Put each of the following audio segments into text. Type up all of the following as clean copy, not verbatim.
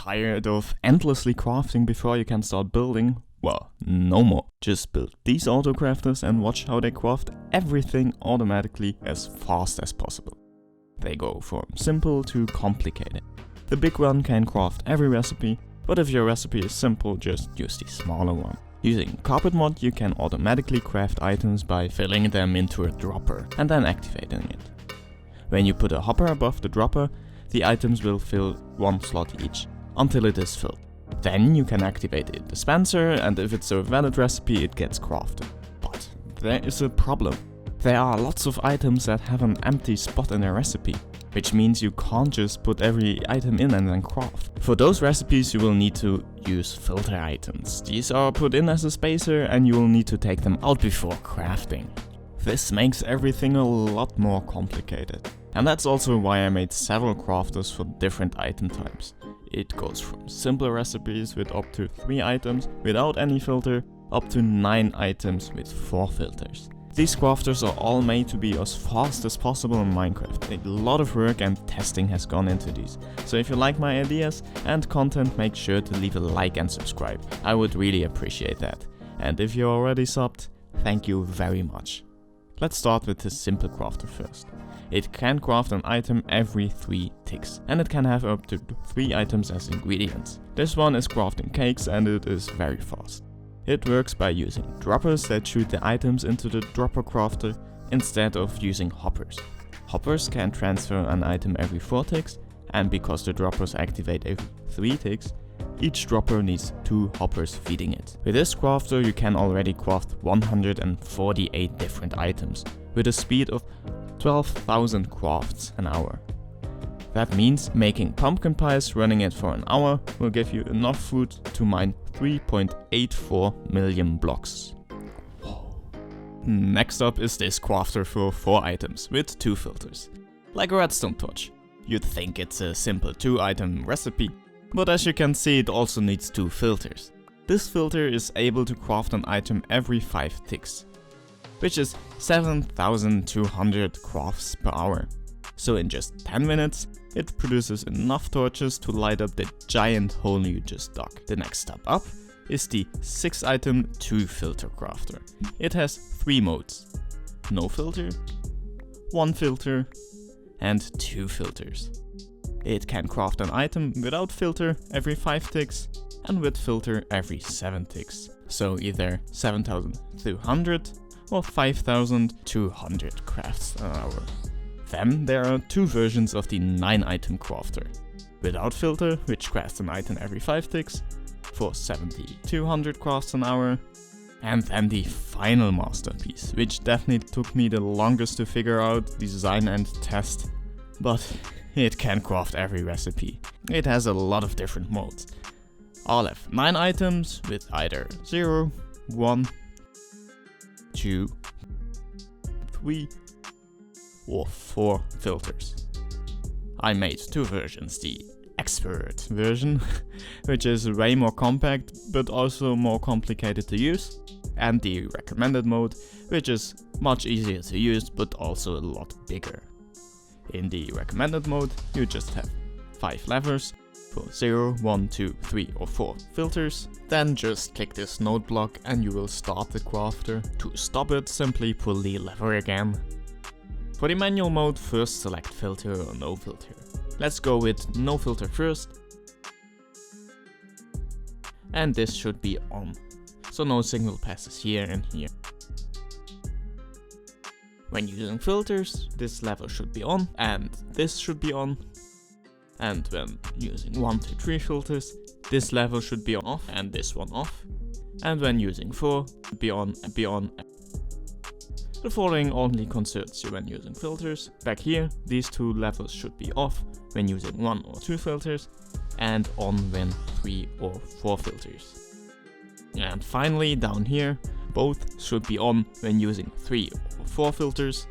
Tired of endlessly crafting before you can start building? Well, no more. Just build these autocrafters and watch how they craft everything automatically as fast as possible. They go from simple to complicated. The big one can craft every recipe, but if your recipe is simple, just use the smaller one. Using Carpet Mod, you can automatically craft items by filling them into a dropper and then activating it. When you put a hopper above the dropper, the items will fill one slot each, until it is filled. Then you can activate the dispenser, and if it's a valid recipe, it gets crafted. But there is a problem. There are lots of items that have an empty spot in their recipe, which means you can't just put every item in and then craft. For those recipes you will need to use filter items. These are put in as a spacer and you will need to take them out before crafting. This makes everything a lot more complicated. And that's also why I made several crafters for different item types. It goes from simple recipes with up to 3 items without any filter, up to 9 items with 4 filters. These crafters are all made to be as fast as possible in Minecraft. A lot of work and testing has gone into these. So if you like my ideas and content, make sure to leave a like and subscribe. I would really appreciate that. And if you're already subbed, thank you very much. Let's start with the simple crafter first. It can craft an item every 3 ticks, and it can have up to 3 items as ingredients. This one is crafting cakes and it is very fast. It works by using droppers that shoot the items into the droppercrafter instead of using hoppers. Hoppers can transfer an item every 4 ticks, and because the droppers activate every 3 ticks, each dropper needs 2 hoppers feeding it. With this crafter you can already craft 148 different items, with a speed of 12,000 crafts an hour. That means making pumpkin pies running it for an hour will give you enough food to mine 3.84 million blocks. Next up is this crafter for 4 items with 2 filters. Like a redstone torch. You'd think it's a simple 2-item recipe, but as you can see it also needs 2 filters. This filter is able to craft an item every 5 ticks, which is 7,200 crafts per hour. So in just 10 minutes, it produces enough torches to light up the giant hole you just dug. The next step up is the 6-item 2-filter crafter. It has 3 modes: no filter, 1 filter, and 2 filters. It can craft an item without filter every 5 ticks and with filter every 7 ticks. So either 7,200 or 5,200 crafts an hour. Then there are 2 versions of the 9-item crafter. Without filter, which crafts an item every 5 ticks for 7,200 crafts an hour. And then the final masterpiece, which definitely took me the longest to figure out, design and test. But it can craft every recipe. It has a lot of different modes. All have 9 items with either 0, 1, 2, 3, or 4 filters. I made 2 versions, the expert version, which is way more compact but also more complicated to use, and the recommended mode, which is much easier to use but also a lot bigger. In the recommended mode you just have 5 levers for 0, 1, 2, 3 or 4 filters. Then just click this node block and you will start the crafter. To stop it, simply pull the lever again. For the manual mode, first select filter or no filter. Let's go with no filter first. And this should be on, so no signal passes here and here. When using filters, this lever should be on and this should be on. And when using 1, 2, 3 filters, this lever should be on off and this one off. And when using 4, be on. The following only concerns you when using filters. Back here, these 2 levels should be off when using 1 or 2 filters, and on when 3 or 4 filters. And finally, down here, both should be on when using 3 or 4 filters.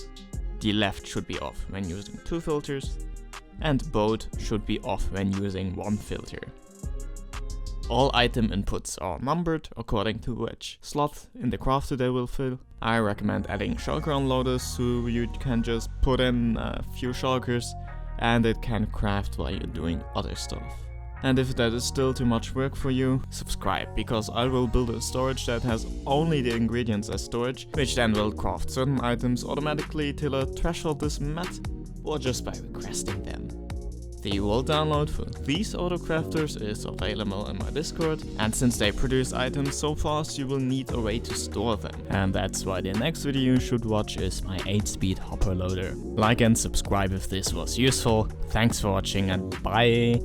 The left should be off when using 2 filters, and both should be off when using 1 filter. All item inputs are numbered according to which slot in the crafter they will fill. I recommend adding shulker unloaders so you can just put in a few shulkers and it can craft while you're doing other stuff. And if that is still too much work for you, subscribe, because I will build a storage that has only the ingredients as storage, which then will craft certain items automatically till a threshold is met, or just by requesting them. The UL download for these autocrafters is available in my Discord, and since they produce items so fast, you will need a way to store them. And that's why the next video you should watch is my 8-speed hopper loader. Like and subscribe if this was useful. Thanks for watching and bye!